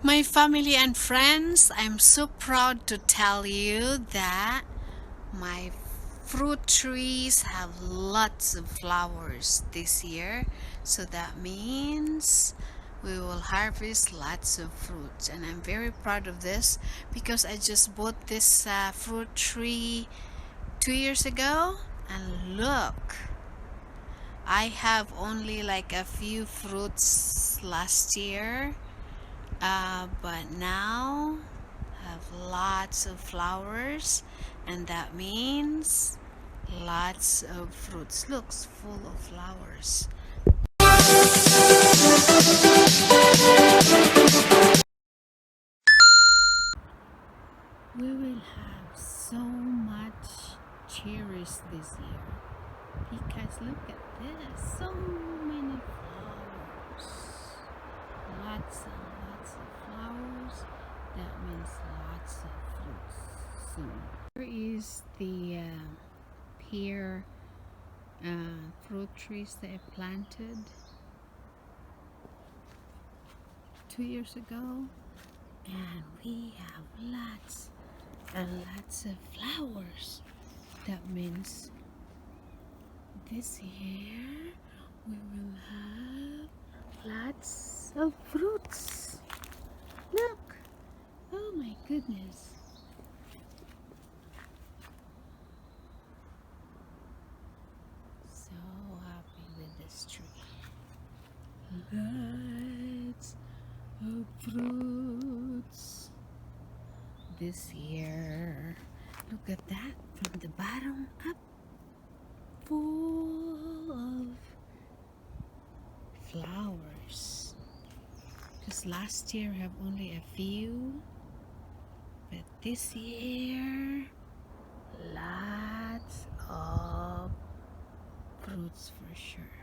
My family and friends, I'm so proud to tell you that my fruit trees have lots of flowers this year. So that means we will harvest lots of fruits. And I'm very proud of this because I just bought this fruit tree 2 years ago. And look, I have only like a few fruits last year. But now have lots of flowers, and that means lots of fruits. Looks full of flowers. We will have so much cherries this year because look at this, so many flowers, lots and lots of flowers. That means lots of fruits soon. Here is the pear fruit trees that I planted 2 years ago, and we have lots and lots of flowers. That means this year we will have lots of fruits. Look, oh my goodness. So happy with this tree. Lots of fruits this year. Look at that, from the bottom up, full of flowers. Because last year I have only a few, but this year lots of fruits for sure.